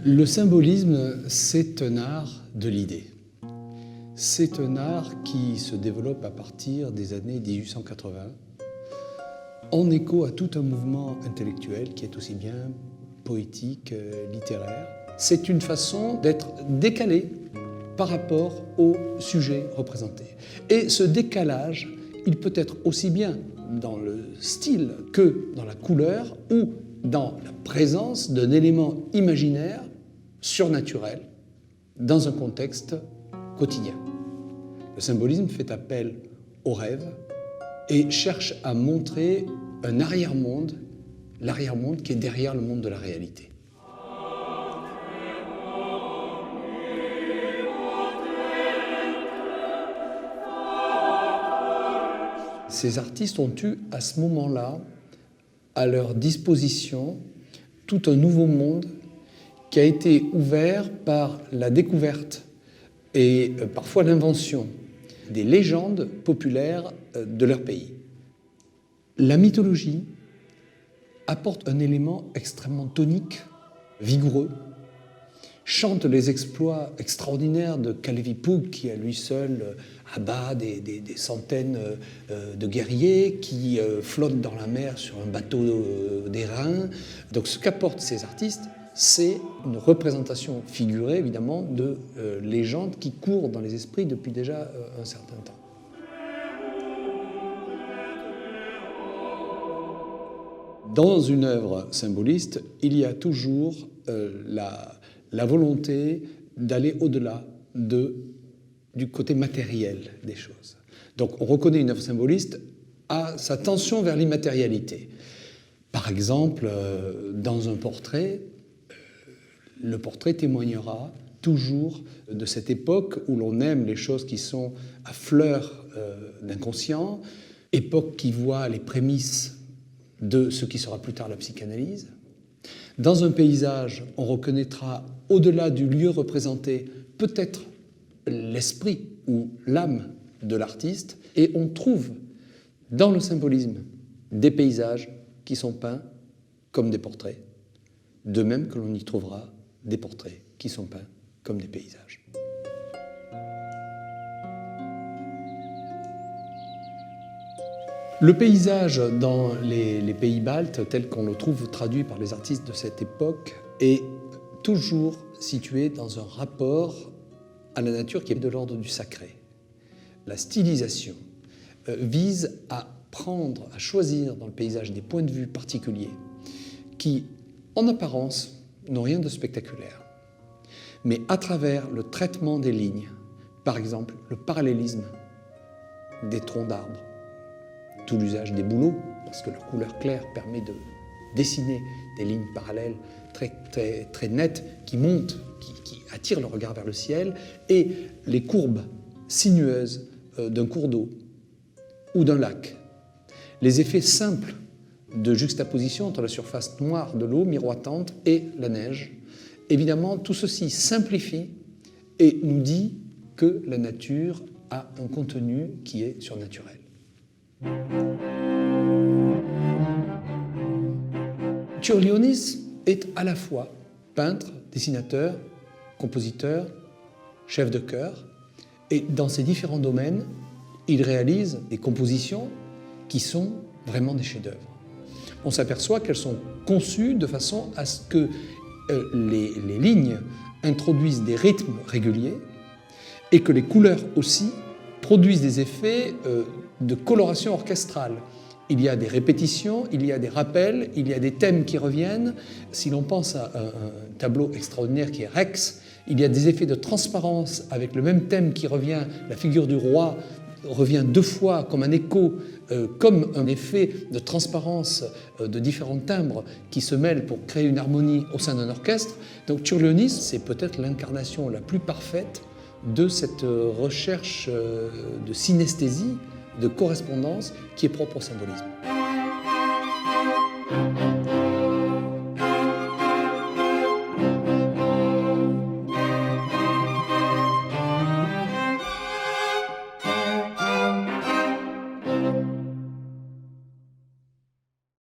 Le symbolisme, c'est un art de l'idée. C'est un art qui se développe à partir des années 1880, en écho à tout un mouvement intellectuel qui est aussi bien poétique, littéraire. C'est une façon d'être décalé par rapport au sujet représenté. Et ce décalage, il peut être aussi bien dans le style que dans la couleur ou dans la présence d'un élément imaginaire surnaturel dans un contexte quotidien. Le symbolisme fait appel au rêve et cherche à montrer un arrière-monde, l'arrière-monde qui est derrière le monde de la réalité. Ces artistes ont eu à ce moment-là à leur disposition tout un nouveau monde qui a été ouvert par la découverte et parfois l'invention des légendes populaires de leur pays. La mythologie apporte un élément extrêmement tonique, vigoureux, chante les exploits extraordinaires de Kalevipoeg qui à lui seul abat des centaines de guerriers, qui flottent dans la mer sur un bateau d'airain. Donc ce qu'apportent ces artistes, c'est une représentation figurée évidemment de légendes qui courent dans les esprits depuis déjà un certain temps. Dans une œuvre symboliste, il y a toujours la volonté d'aller au-delà du côté matériel des choses. Donc on reconnaît une œuvre symboliste à sa tension vers l'immatérialité. Par exemple, dans un portrait, le portrait témoignera toujours de cette époque où l'on aime les choses qui sont à fleur d'inconscient, époque qui voit les prémices de ce qui sera plus tard la psychanalyse. Dans un paysage, on reconnaîtra au-delà du lieu représenté peut-être l'esprit ou l'âme de l'artiste, et on trouve dans le symbolisme des paysages qui sont peints comme des portraits, de même que l'on y trouvera des portraits qui sont peints comme des paysages. Le paysage dans les pays baltes, tel qu'on le trouve traduit par les artistes de cette époque, est toujours situé dans un rapport à la nature qui est de l'ordre du sacré. La stylisation vise à choisir dans le paysage des points de vue particuliers qui, en apparence, n'ont rien de spectaculaire. Mais à travers le traitement des lignes, par exemple le parallélisme des troncs d'arbres, tout l'usage des bouleaux, parce que leur couleur claire permet de dessiner des lignes parallèles très nettes qui montent, qui attirent le regard vers le ciel, et les courbes sinueuses d'un cours d'eau ou d'un lac. Les effets simples de juxtaposition entre la surface noire de l'eau miroitante et la neige. Évidemment, tout ceci simplifie et nous dit que la nature a un contenu qui est surnaturel. Čiurlionis est à la fois peintre, dessinateur, compositeur, chef de chœur, et dans ces différents domaines, il réalise des compositions qui sont vraiment des chefs-d'œuvre. On s'aperçoit qu'elles sont conçues de façon à ce que les lignes introduisent des rythmes réguliers et que les couleurs aussi produisent des effets de coloration orchestrale. Il y a des répétitions, il y a des rappels, il y a des thèmes qui reviennent. Si l'on pense à un tableau extraordinaire qui est Rex, il y a des effets de transparence avec le même thème qui revient, la figure du roi revient deux fois comme un écho, comme un effet de transparence de différents timbres qui se mêlent pour créer une harmonie au sein d'un orchestre. Donc Čiurlionis, c'est peut-être l'incarnation la plus parfaite de cette recherche de synesthésie, de correspondance qui est propre au symbolisme.